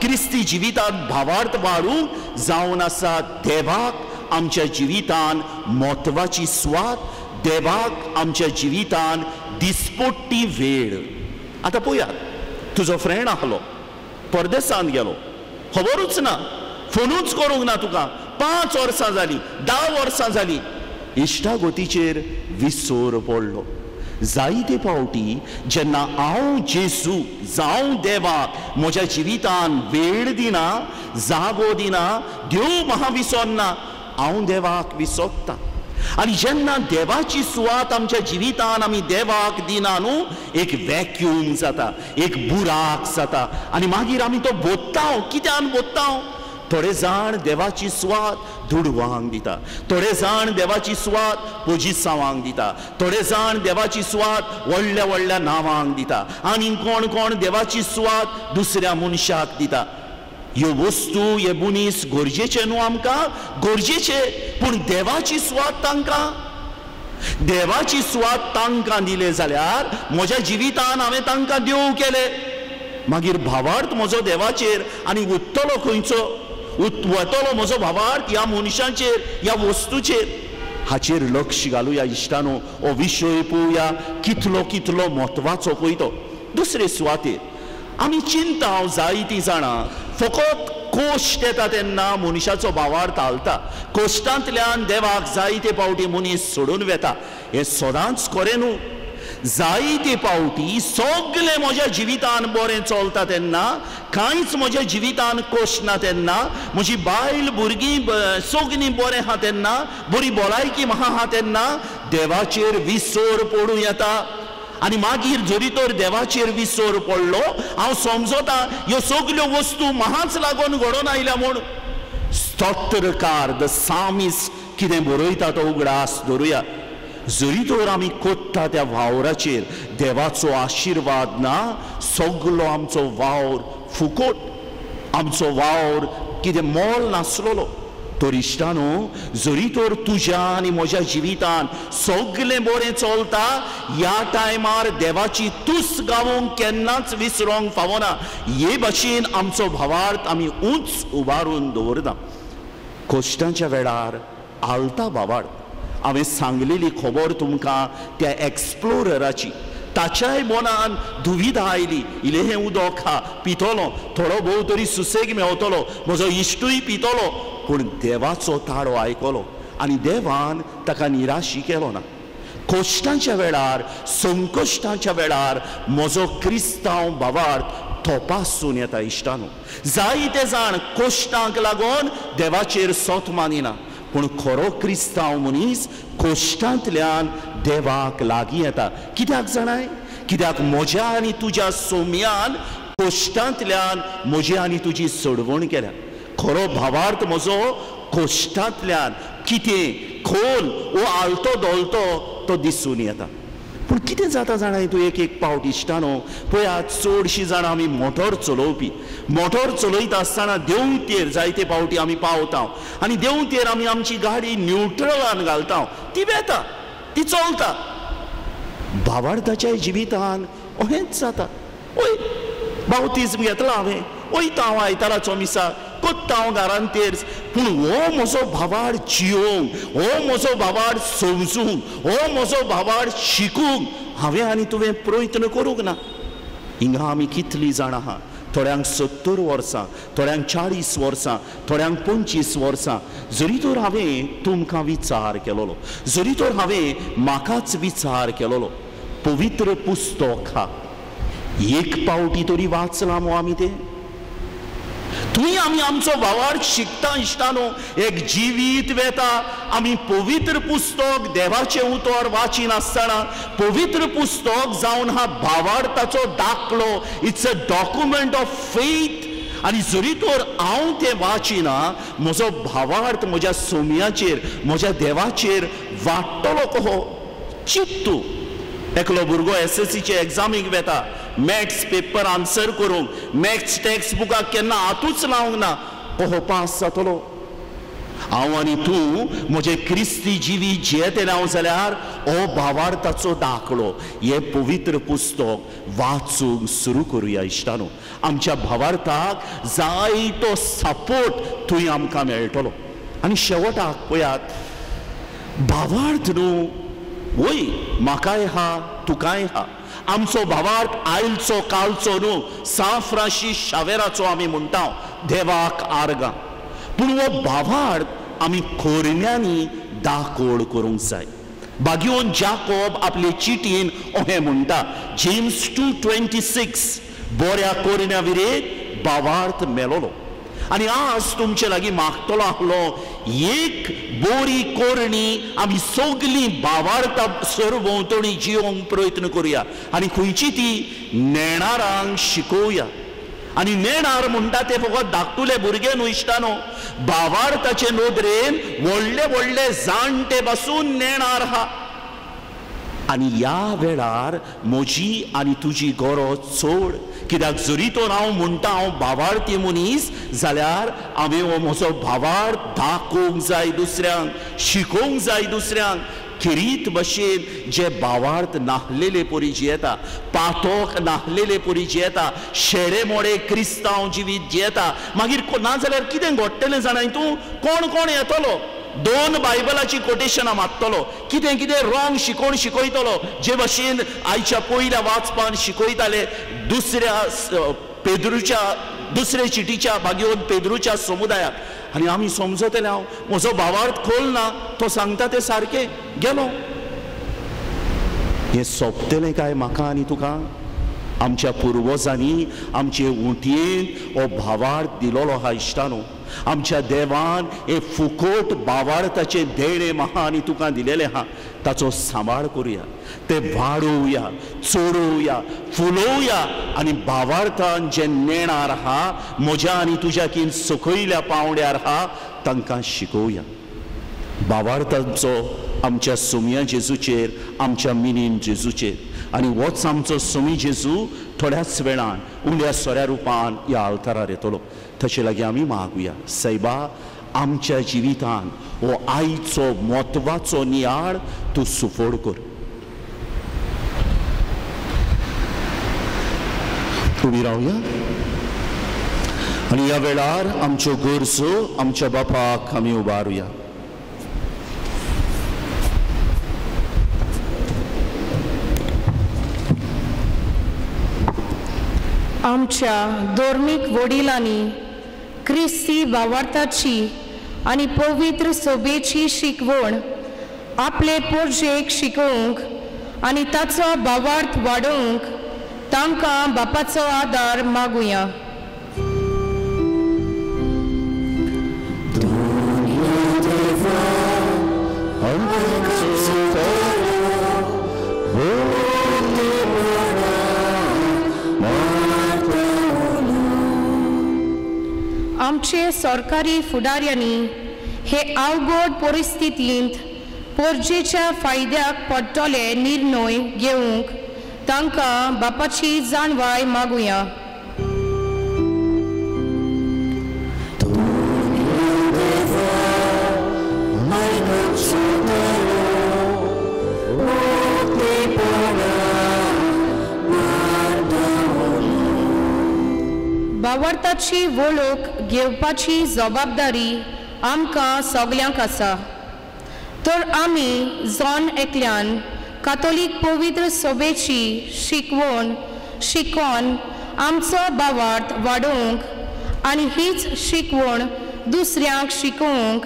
क्रिस्ती जिवितांत भावार्थ वाडूंक जावन आसा देवाक आमच्या जिवितान म्हत्वाची सुवात देवाक आमच्या जिवितान दिसपट्टी वेळ आतां पळयात तुजो फ्रेंड आसलो परदेसांत गेलो खबरूच ना फोनूच करूंक ना तुका 5 वर्सां जालीं 10 वर्सां जालीं इश्टागोतीचेर विसर पडलो जायते फावटी जेन्ना हांव जेजू जावं देवाक म्हज्या जिवितान वेळ दिना जागो दिना देव म्हाका विसरना हांव देवाक विसरता आनी जेन्ना देवाची सुवात आमच्या जिवितान आमी देवाक दिना न्हू एक वॅक्यूम जाता एक बुराक जाता आनी मागीर आमी तो बोत्ता कित्यान बोत्ता थोडे जाण देवाची सुवात धुडवांक दिता थोडे जाण देवाची सुवात पोजिसांवांक दिता थोडे जाण देवाची सुवात व्हडल्या व्हडल्या नांवांक दिता आनी कोण कोण देवाची सुवात दुसऱ्या मनशाक दिता ह्यो वस्तू हे मनीस गरजेचे न्हू आमकां गरजेचे पूण देवाची सुवात तांकां देवाची सुवात तांकां दिले जाल्यार म्हज्या जिवितान हांवें तांकां देव केले मागीर भावार्थ म्हजो देवाचेर आनी उत्तलो खंयचो वतलो म्हजो भावार्थ ह्या मनशाचेर ह्या वस्तूचेर हाचेर लक्ष घालुया इश्टानो हो विशय पळोवया कितलो कितलो म्हत्वाचो पळय तो दुसरे सुवातेर आमी चिंताव जायतीं जाणां फकत कोश्ट येता तेन्ना मनशाचो भावार्थ हालता कोश्टांतल्यान देवाक जायते फावटी मनीस सोडून वेता हें सदांच खरें न्हू जायते फावटी सगळें म्हज्या जिवितान बरें चलता तेन्ना कांयच म्हज्या जिवितान कोश्ट ना तेन्ना म्हजी बायल भुरगीं सगळीं बरें आहा तेन्ना बरी भलायकी म्हाका आहा तेन्ना देवाचेर विसर पडूं येता आनी मागीर जरी तर देवाचेर विसर पडलो हांव समजता ह्यो सगळ्यो वस्तू म्हाकाच लागून घडोवन आयल्या म्हूण स्तोत्रकार द सामिस्ट कितें बरयता तो उगडास धरुया जरी तर आमी कोत्ता त्या वावराचेर देवाचो आशिर्वाद ना सगळो आमचो वावर फुकट आमचो वावर कितें मोल नासलोलो तर इश्टानो जरी तर तुज्या आनी म्हज्या जिवितान सगळें बरें चलता ह्या टायमार देवाची तुस गावूंक केन्नाच विसरोंक फावना हे भाशेन आमचो भावार्थ आमी उंच उबारून दवरता कोश्टांच्या वेळार आलता भावार्थ हांवें सांगलेली खबर तुमकां त्या एक्सप्लोरराची ताच्याय मनान दुविधा आयली इले हें उदक खा पितलो थोडो भोव तरी सुसेग मेवतलो म्हजो इश्टूय पितलो पूण देवाचो ताळो आयकलो आनी देवान ताका निराशी केलो ना कोश्टांच्या वेळार संकश्टांच्या वेळार म्हजो क्रिस्तांव भावार्थ तपासून येता इश्टानो जायते जाण कोश्टांक लागून देवाचेर सोत मानिना पूण खरो क्रिस्तांव मनीस कोश्टांतल्यान देवाक लागीं येता कित्याक जाणाय कित्याक म्हज्या आनी तुज्या सोम्यान कोश्टांतल्यान म्हजी आनी तुजी सोडवण केल्या खरो भावार्थ म्हजो कोश्टांतल्यान कितें खोल वो आलतो दोलतो तो दिसून येता. पूण कितें जाता जाणाय तूं एक पावट इश्टानो पळयात चडशीं जाणां आमी मोटोर चलोवपी मोटोर चलयता आसतना देंवतेर जायते पावटी आमी पावता आनी देंवतेर आमी आमची गाडी न्यूट्रलान घालता ती वेता ती चलता. भावार्थाच्या जिवितान अहेंच जाता. ओय बावतिज्म घेतला हांवें वयता हांव आयताराचो मिसा कोत्ता हांव घरांतेर पूण हो म्हजो भावार्थ जियोंक हो म्हजो भावार्थ समजूंक हो म्हजो भावार्थ शिकूंक हांवें आनी तुवें प्रयत्न करूंक ना. हिंगा आमी कितलीं जाणां आहा थोड्यांक 70 वर्सां थोड्यांक 40 वर्सां थोड्यांक 25 वर्सां. जरी तर हांवें तुमकां विचार केलोलो जरी तर हांवें म्हाकाच विचार केलोलो पवित्र पुस्तक हा एक पावटी तरी वाचला मो आमी तें. थंय आमी आमचो भावार्थ शिकता इश्टानो एक जिवीत वेता आमी पवित्र पुस्तक देवाचें उतर वाचीन आसतना पवित्र पुस्तक जावन हा भावार्थाचो दाखलो it's a document of faith. आनी जरी तर हांव तें वाचिना म्हजो भावार्थ म्हज्या सोमयाचेर म्हज्या देवाचेर वाडटलो कहो चित्तू. एकलो भुरगो SSCचे एग्जामीक वेता मॅथ्स पेपर आन्सर करूंक मॅथ्स टॅक्स्ट बुकाक केन्ना हातूच लावंक ना कहो पास जातलो. हांव आनी तूं म्हजें क्रिस्ती जिवीत जियेतें हांव जाल्यार हो भावार्थाचो दाखलो हे पवित्र पुस्तक वाचूंक सुरू करुया इश्टानो. आमच्या भावार्थाक जायतो सपोर्ट थंय आमकां मेळटलो. आनी शेवटाक पळयात भावार्थ न्हू वय म्हाकाय हा तुकाय हा. आमचो भावार्थ आयलचो कालचो न्हू सान फ्रांसीस शावेराचो आमी म्हणटा देवाक आर्गां. पूण हो भावार्थ आमी खोरण्यांनी दाखोड करूंक जाय. बागयोन जाकोब आपले चिटीन अहें म्हणटा जेम्स 2:26 बऱ्या कोरण्या विरेत भावार्थ मेलोलो. आनी आज तुमचे लागीं मागतलो आसलो एक बरी कोरणी आमी सगलीं भावार्था सरभोंवतणी जियोंक प्रयत्न करुया आनी खंयची ती नेणारांक शिकोवया. आनी नेणार म्हणटा ते फकत धाकटुले भुरगे न्हू इश्टानो भावार्थाचे नदरेन व्हडले व्हडले जाणटे पासून नेणार आहा. आनी ह्या वेळार म्हजी आनी तुजी गरज चड कित्याक जरी तो हांव म्हणटा हांव भावार्थी मनीस जाल्यार हांवें हो म्हजो भावार्थ दाखोवंक जाय दुसऱ्यांक शिकोवंक जाय दुसऱ्यांक. खिरीत भशेन जे भावार्थ नाहलेले परी जियेता पाठोक नाहलेले परी जियेता शेडे मोडे क्रिस्तांव जिवीत जियेता मागीर ना जाल्यार कितें घडटलें जाणाय तूं कोण कोण येतलो 2 बायबलाची कोटेशनां मागतलो कितें कितें रॉंग शिकोवन शिकयतलो जे भशेन आयच्या पयल्या वाचपान शिकयताले दुसरे चिटीच्या बागयोन पेद्रूच्या समुदायाक. आनी आमी समजतले हांव म्हजो भावार्थ खोल ना तो सांगता ते सारके गेलो. हें सोंपतलें काय म्हाका आनी तुका. आमच्या पुर्वजांनी आमचे उंटयेन हो भावार्थ दिलोलो हा इश्टानो. आमच्या देवान हे फुकट भावार्थाचे देणे म्हाका आनी तुका दिलेले हा ताचो सांबाळ करुया ते वाडोवया चोडोवया फुलोवया आनी भावार्थान जे नेणार आहा म्हज्या आनी तुज्या कीन सकयल्या पावंड्यार आहा तांकां शिकोवया. भावार्थांचो आमच्या सोमया जेजूचेर आमच्या मिनीन जेजूचेर आनी होच आमचो सोमी जेजू थोड्याच वेळान उण्या सोऱ्या रुपान ह्या आल्तारार येतलो. तशे लागीं आमी मागुया सैबा आमच्या जिवितान हो आयचो म्हत्वाचो नियाळ तूं सुफोड कर. उबी रावया आनी ह्या वेळार आमच्यो गरजो आमच्या बापाक आमी उबारुया. आमच्या धर्मीक वडिलांनी क्रिस्ती भावार्थाची आनी पवित्र सोबेची शिकवण आपले पोरजेक शिकोवंक आनी ताचो भावार्थ वाडोवंक तांकां बापाचो आदार मागुया. आमचे सरकारी फुडाऱ्यांनी हे अवघड परिस्थितींत पोरजेच्या फायद्याक पडटले निर्णय घेवंक तांकां बापाची जाणवाय मागुया. भावार्थाची वळख घेवपाची जबाबदारी आमकां सगल्यांक आसा. तर आमी जॉन एकल्यान कातोलीक पवित्र सभेची शिकवण शिकोवन आमचो भावार्थ वाडोवंक आनी हीच शिकवण दुसऱ्यांक शिकोवंक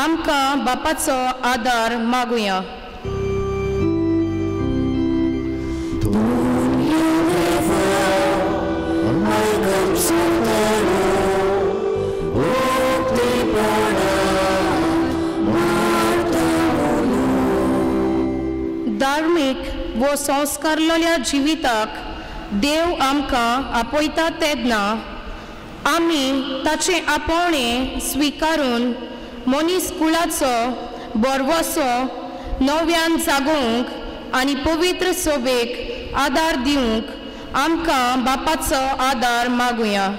आमकां बापाचो आदार मागुया. धार्मीक व संस्कारलेल्या जिविताक देव आमकां आपयता तेन्ना आमी ताचें आपोवणें स्विकारून मनीसकुळाचो बरवसो नव्यान जागोवंक आनी पवित्र सभेक आदार दिवंक आमकां बापाचो आदार मागुया.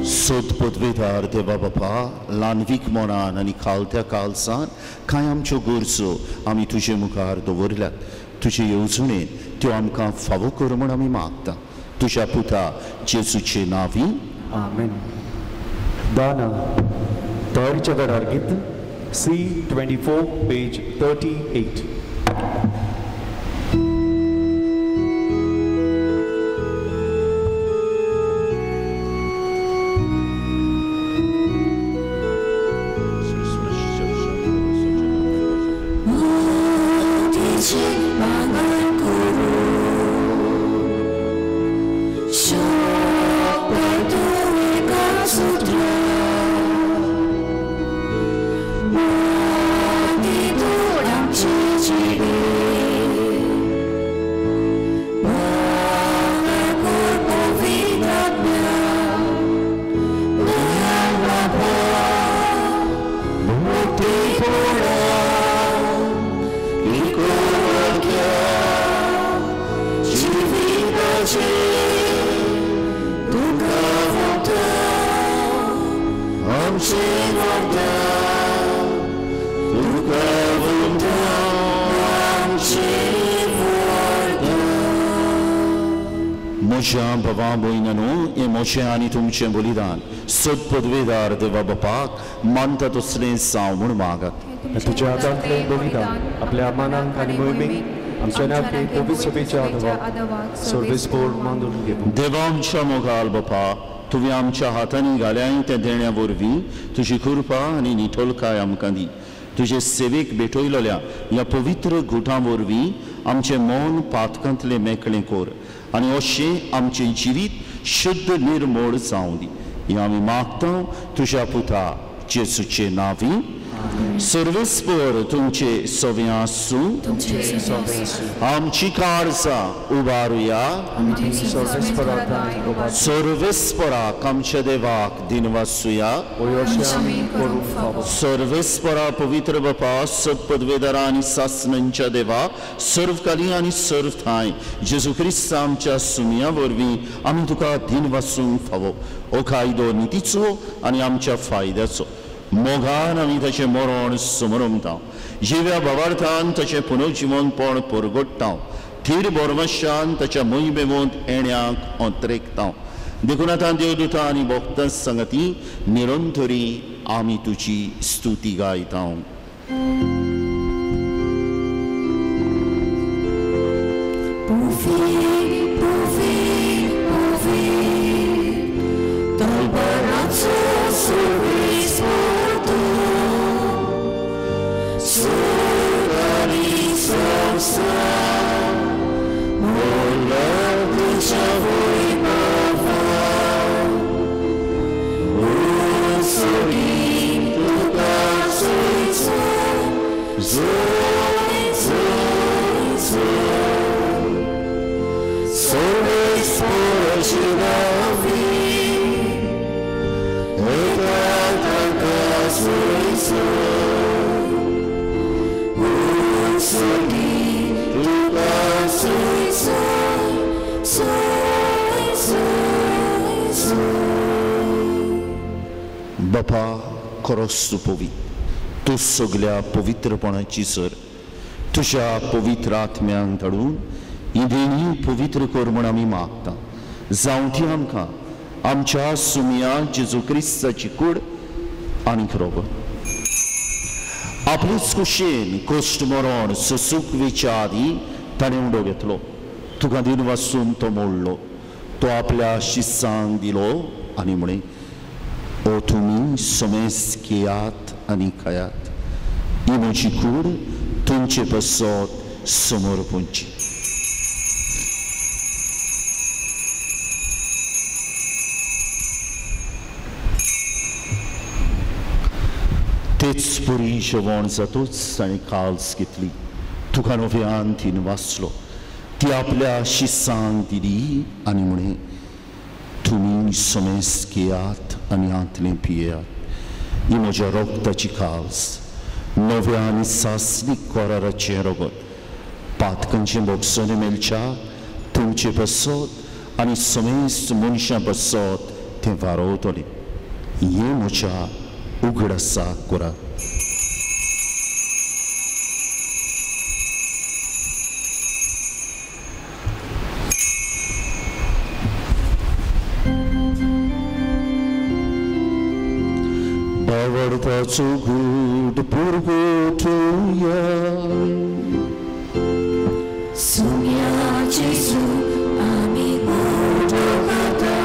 सोद पदवेदार देवा बापा, ल्हानवीक मनान आनी खालत्या काळसान कांय आमच्यो गरजो आमी तुजे मुखार दवरल्यात. तुजे येवजणेन त्यो आमकां फावो कर म्हूण आमी मागता. तुज्या पुता जेजूचे नांवी आमेन. दाना तयारीच्या वेळार गीत C24 पेज 38. म्हज्या भावा भयणांनो, हें म्हजें आनी तुमचें बलिदान सोद पदवेदार देवा बापाक मानता तसलें जावं म्हूण मागात. तुज्या हातांतलें बलिदान आपल्या मानांक आनी मोहिमेक आमच्या नांवान पवित्र सभेच्या आदाराक सर्वेस्पोर मानून घेवं. देवा आमच्या मोगाल बापा, तुवें आमच्या हातांनी घाल्याय त्या देण्या वरवीं तुजी कृपा आनी निठोलकाय आमकां दी. तुजे सेवेक भेटयलेल्या ह्या पवित्र गुटां वरवीं आमचें मन पातकांतलें मेकळें कर आनी अशें आमचें जिवीत शुद्ध निर्मळ जावं दी. हें आमी मागता तुज्या पुता जेजूचे नांवी. सर्वेस्पर तुमचे सवे आसूं. आमची काळजां उबारुया. सर्वेस्पराक आमच्या देवाक दिनवासुया. सर्वेस्परा पवित्र बापा, सदपदवेदारा आनी सासणांच्या देवा, सर्वकाली आनी सर्वथांय जेजू क्रिस्त आमच्या सुमया वरवीं आमी तुका दिनवासूंक फावो. हो कायदो नितीचो आनी आमच्या फायद्याचो. मोगान आमी ताचें मरण समरमता. जिव्या भावार्थान ताचें पुनर्जिवनपण परगट्टा. थीर बोरमाश्यान ताच्या मोहिमेमोंत येण्याक अंतरेकता. देखून आतां देवदूतां आनी भक्तां संगती निरंतरी आमी तुजी स्तुती गायता. So बापा खरोच तूं पवित्र, तूं सगळ्या पवित्रपणाची सर. तुझ्या पवित्र आत्म्यांक धाडून ही देणी पवित्र कर म्हूण आमी मागता. जावं ती आमकां आमच्या सुमिया जेजू क्रिस्ताची कूड आनीक रोग आपलेच कुशेन कश्ट मरण सुसूक वेच्या आदी ताणें उडो घेतलो. तुका दिन वाचून तो मोडलो, तो आपल्या शिस्सांक दिलो आनी म्हणे, ओ तुमी समेस्त घेयात आनी खायात, ही म्हजी कूड तुमचे बसत समोर पोंची. तेच बरी जेवण जातूच ताणें काल्स घेतली. तुका नव्यान तीन वाचलो, ती आपल्या शिस्सांक दिली आनी म्हणे, तुमी समेस्त घेयात आनी आंतले पियेयात, ही म्हज्या रोगताची काल्स, नव्या आनी सासनीक कोराराचें रगत, पातकांचे बोगसोने मेलच्या तुमचे बसत आनी समेस्त मनशां बसत तें वारोवतलें. हे म्हज्या उगडासा कोरा. बावडपाचो घूट पुरगोटुया, सुम्या जेजू आमी गोडो खाता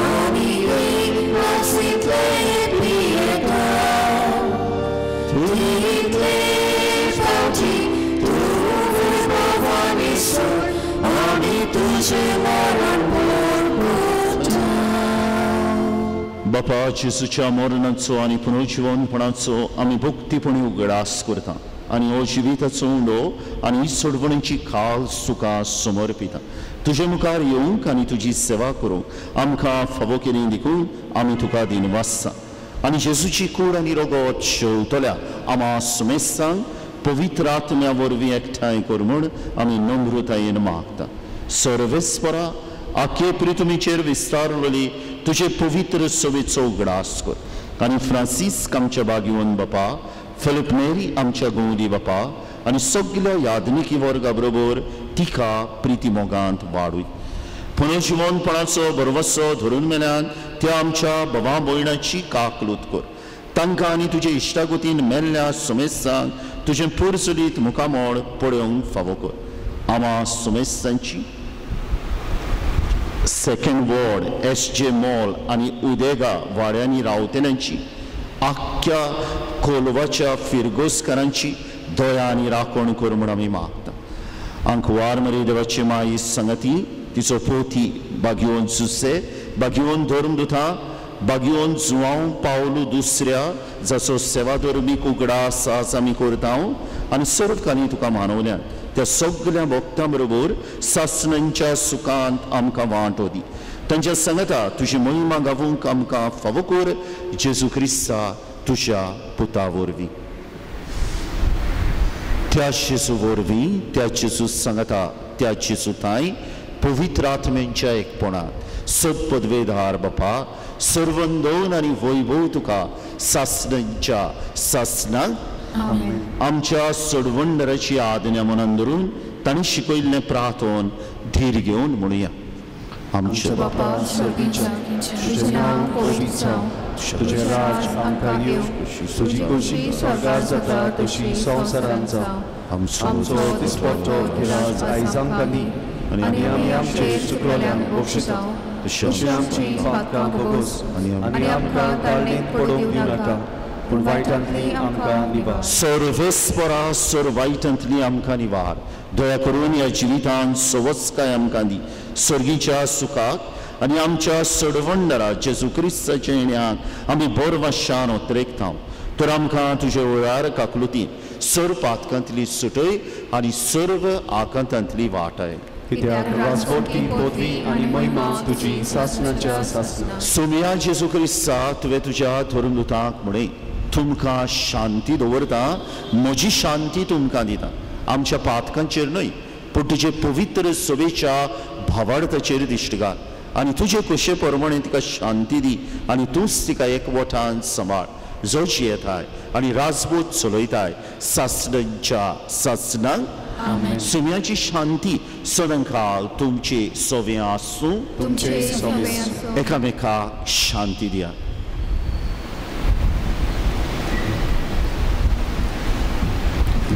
आनी एक वासितले पियेता. तितले फावटी तूं विस्वावानी सोड आनी तुजें मरण परगोटा. बापा जेजूच्या मरणाचो आनी पुनर्जीवनपणाचो आमी भक्तीपणी उगडास करता आनी हो जिविताचो उंडो आनी सोडवणेची खाल तुका समर्पिता. तुजे मुखार येवंक आनी तुजी सेवा करूंक आमकां फावो केली देखून आमी तुका दिन वाचता. आनी जेजूची कूड आनी रगत शेवतल्या आमा समेस्तांक पवित्र आत्म्या वरवीं एकठांय कर म्हूण आमी नम्रतायेन मागता. सर्वेस्परा आख्खे पृथ्वीचेर विस्तारलेली तुजे पवित्र सवेचो उगडास कर आनी फ्रांसीस आमच्या बागीवन बापा, फिलिप नेरी आमच्या गोंवली बापा आनी सगळ्या यादनिकी वर्गा बरोबर तिका प्रिती मोगांत वाडूय. पुनर्जीवनपणाचो बरवसो धरून मेल्यान त्या आमच्या बाबा भयणाची काकलूत कर. तांकां आनी तुजे इश्टागतीन मेल्ल्या समेस्तांक तुजें पुरसुलीत मुखामोळ पळोवंक फावो कर. आमा समेस्तांची सेकंड वॉर्ड, एस.जे. मॉल आनी उदेगा वाड्यांनी रावतल्यांची, आख्ख्या कोलवाच्या फिरगोसकारांची दया आनी राखण कर म्हूण आमी मागता. आंकवार मरे देवाची माई संगती, तिचो पोती बागयोन जुसे, बागयोन धर्मदुता, बागयोन जुवांव पावलू दुसऱ्या जाचो सेवा धर्मीक उगडास आज आमी करता आनी सर्वकांनी तुका मानवल्यान त्या सगळ्या भक्तां बरोबर सासणांच्या सुखांत आमकां वांटो दी. तांच्या सांगता तुजी महिमा गावूंक आमकां फावो कर. जेजू क्रिस्ता तुज्या पुता वरवीं, त्या जेजू वरवीं, त्या जेजू सांगता, त्या जेजू ताई पवित्र आत्म्यांच्या एकपणात सदपदवेदार बापा, सर्वंदोन आनी वैभव तुका सासणांच्या सासणांक आमच्या सोडवंडराची आज्ञा मनान धरून तांणी शिकयल्लें प्रार्थोन धीर घेवन म्हणुया. आमच्या बापा स्वर्गीच्या, तुजें नांव पवित्र जावं, तुजें राज आमकां येवं, तुजी खोशी स्वर्गार जाता तशी संवसारांत जावं. आमचो दिसपट्टो गिराज आयज आमकां दी आनी आमी आमचे चुकलेल्यांक बक्षिता तशी आमची पातकां भोगोस आनी आमकां ताळणेंत पडोवंक दिवं नाका, पूण वायटांतली आमकां निवार. सर्वेस्परा सर वायटांतली आमकां निवार. दया करून ह्या जिवितांत सवचकाय आमकां दी. सर्गीच्या सुखाक आनी आमच्या सोडवंडरा जेजू क्रिस्ताच्या येण्याक आमी बरवाशान उतरेकता. तर आमकां तुजे वेळार काकलुती सर पातकांतली सुटय आनी सर्व आकांतांतली वाटाय. कित्याक राजवटी पदवी आनी महिमा तुजी सासणाच्या सासना. सोम्या जेजू क्रिस्ता तुवें तुज्या धर्मदुतांक म्हणय, तुमकां शांती दवरता, म्हजी शांती तुमकां दिता. आमच्या पातकांचेर न्हय पूण तुजे पवित्र सभेच्या भावार्थाचेर दिश्ट घाल आनी तुजे कुशे प्रमाणे तिका शांती दी आनी तूंच तिका एकवटान सांबाळ. जो जियेताय आनी राजपूत चलयताय सासणांच्या सासणांक. सुम्याची शांती सदांकाळ तुमचे सोवे आसूं. एकामेकाक शांती दिया.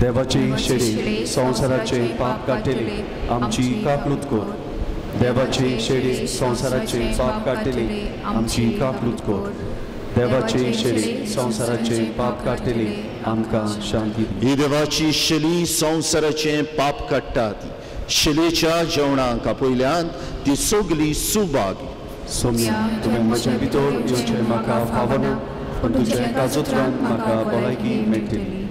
देवाचे शेडे संवसाराचे पाप काडटले आमची काकलूत कर. देवाचे शेडे संवसाराचे पाप काडटले आमची काकलूत कर. देवाचे शेडे संवसाराचे पाप काडटले आमकां शांती दी. ही देवाची शेली संवसाराचे पाप काडटा ती शेलेच्या जेवणाक आपयल्यान ती सगली सुभागी. सोम्या तुवें म्हजे भितर येवचें म्हाका फावना पूण तुज्या काजोत्रान म्हाका भलायकी मेळटली.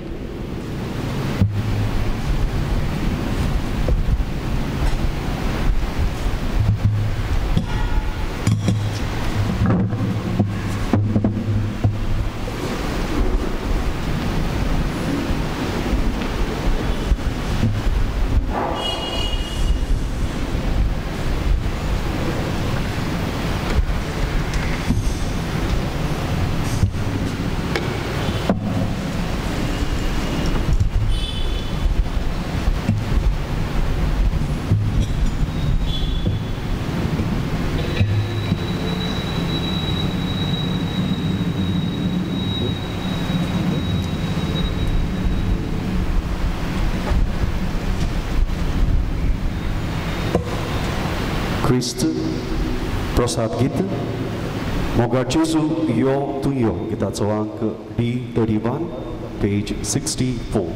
Christ Prasad Gita Moga Jesu Yo Tu Yo Gitaco Ank D31 page 64.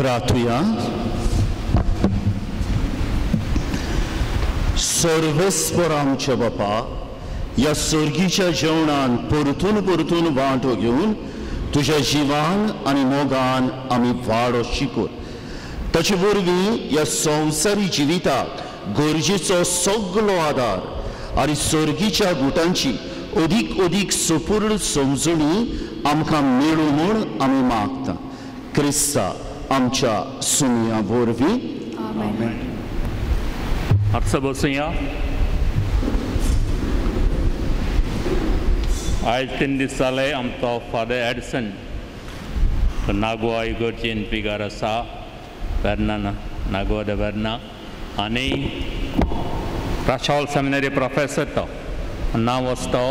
प्रार्थुया. सर्वेस्पर आमच्या बापा, या सर्गीच्या जेवणान परतून परतून वांटो घेवन तुझ्या जिवान आनी मोगान आमी वाडो शिकोर. ताचे वरवीं ह्या संवसारी जिविताक गरजेचो सगळो आदार आनी सर्गीच्या गुटांची अदीक अदीक सपूर्ण समजणी आमकां मेळूं म्हूण आमी मागता. क्रिस्ता आमच्या सुमया वरवीं. आमेन. Harsa bosnya. आज 3 दीस जाले आमचो फादर एडसन नागोवा इगर्जेन पिगार आसा वेर्ना नागोवा de वेर्ना आनी राशॉल सेमिनरी प्रोफेसर तो नांव आसा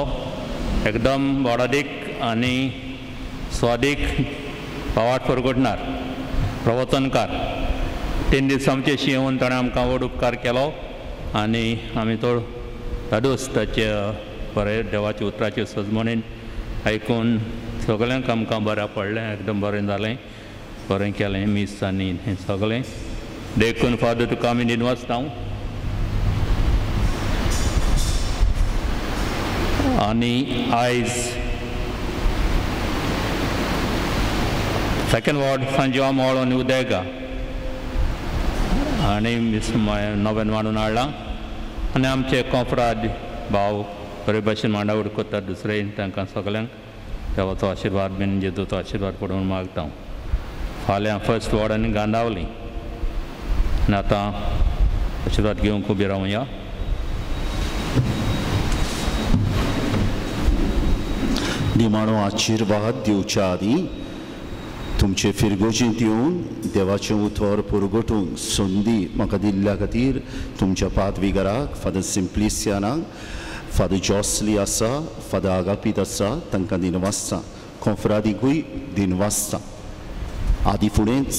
एकदम बोडादीक आनी स्वादीक पावाट परगोटणार प्रवचनकार. 3 दीस आमचे येवन ताणें आमकां व्हड उपकार केलो आनी आमी तो धादोस ताचे बरें देवाचे उतराचे सजमणीन आयकून सगळ्यांक आमकां बरें पडलें. एकदम बरें जालें, बरें केलें मीस आनी हें सगळें देखून फादर तुका आमी दिनवासता. आनी आयज सेकंड वॉर्ड सांजो मोळ आनी उदेगा आनी नवें मांडून हाडलां आनी आमचे कोंफराद भाव बरे भाशेन मांडावळ करतात दुसरे तांकां सगळ्यांक देवाचो आशिर्वाद बीन जेजूचो आशिर्वाद पडून मागता. फाल्यां फर्स्ट वॉर्ड आनी गांदावली आनी आतां आशिर्वाद घेवंक उबी रावया. निमाणो आशिर्वाद दिवच्या आदीं तुमचे फिरगोजींत येवन देवाचें उतर पुरगोटूंक संदी म्हाका दिल्ल्या खातीर तुमच्या पादविगाराक फादर सिंप्लिसियानाक, फादर जॉसली आसा, फादर आगापीत आसा तांकां दिनवासता. कोंफरादीकूय दिनवासता. आदी फुडेंच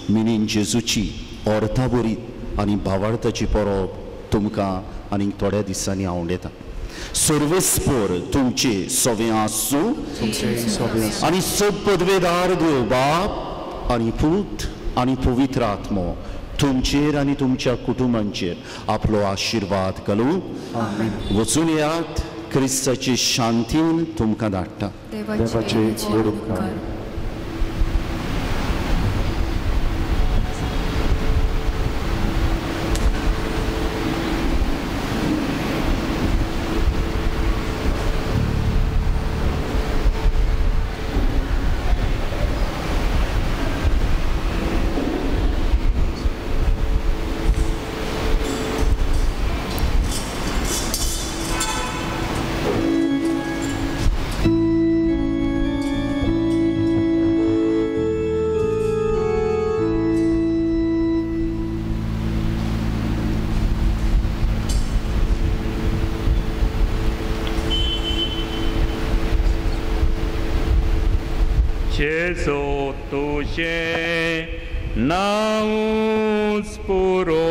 मिनीन जेजूची ऑर्था बरीत आनी भावार्थाची परब तुमकां आनीक थोड्या दिसांनी हांव येता. सर्वेस्पर तुमचे सवें आसूं आनी सब पदवेदार देव बाप आनी पूत आनी पवित्र आत्मो तुमचेर आनी तुमच्या कुटुंबांचेर आपलो आशिर्वाद घालूं. वचून येयात. क्रिस्ताची शांतीन तुमकां धाडटा. देवाचे व्हड उपकार. Jesu tuže na usporo.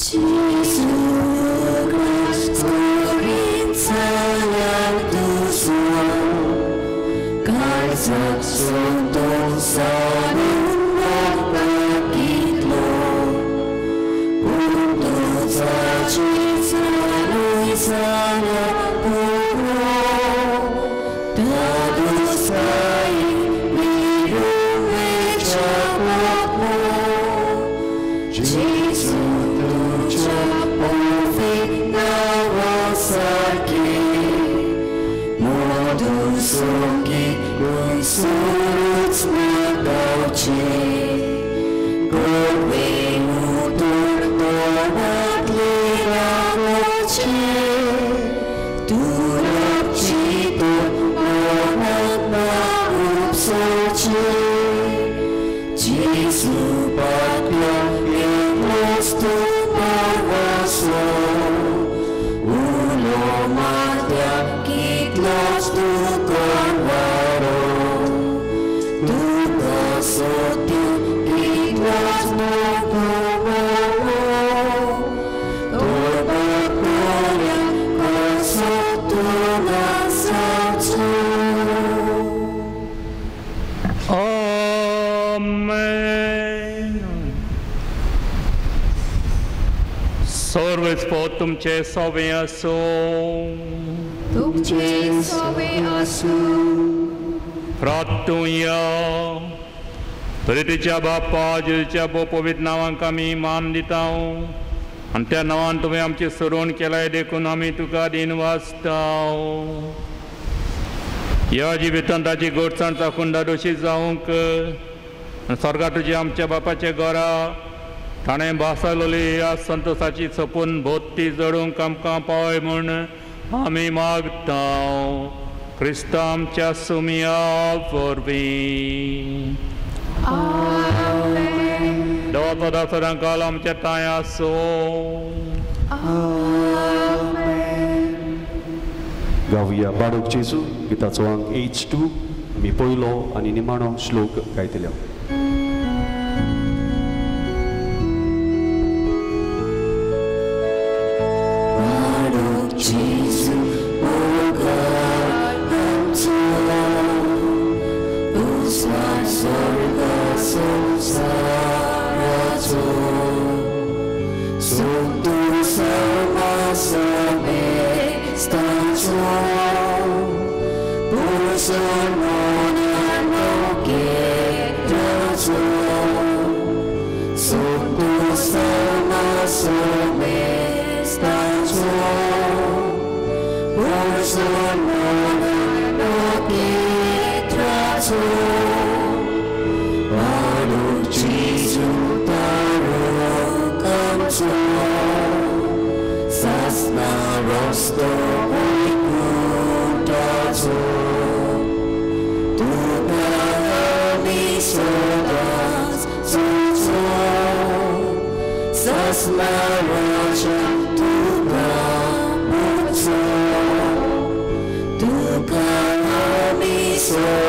Jesu Christorica Iactus Caesar Sanctum Sanum Pacitlo Puntus Acis Luisana Puro Dadus Kai Mirum Echapapo Jesu Tuja Povina Vasaki Modus Ogi Consulut Magauci Gorbe Mutur Donat Lira Voce Durapcito Donat Maupsoce Jesu Patria Nostru Parvaso Uno Mater Kitlos Tu Convaro Tu Casoti Kitlos No Convaro Torba Gloria Casotu Nasacu. तुमचे सवे असो. तुमचे सवे आसूं. प्रार्थूया. प्रितीच्या बाप्पा जेच्या पवित्र नांवांक आमी मान दिता आनी त्या नांवान तुवें आमची सरोण केलाय देखून आमी तुका दिन वाचता. ह्या जिवितांत ताची घडसाण चाखून दोशी जावंक आनी स्वर्गांत तुजी आमच्या बापाचे घरा ताणें भासलोली ह्या संतोशाची सपून भोवती जडूंक आमकां पावय म्हूण आमी मागता. क्रिस्ता आमच्या सुमया वरवीं. देवा सदा सदांकाल आमच्या ताय आसो. गावया बाळक जेजू गिताचो अंक H2 आमी पयलो आनी निमाणो श्लोक गायतले. So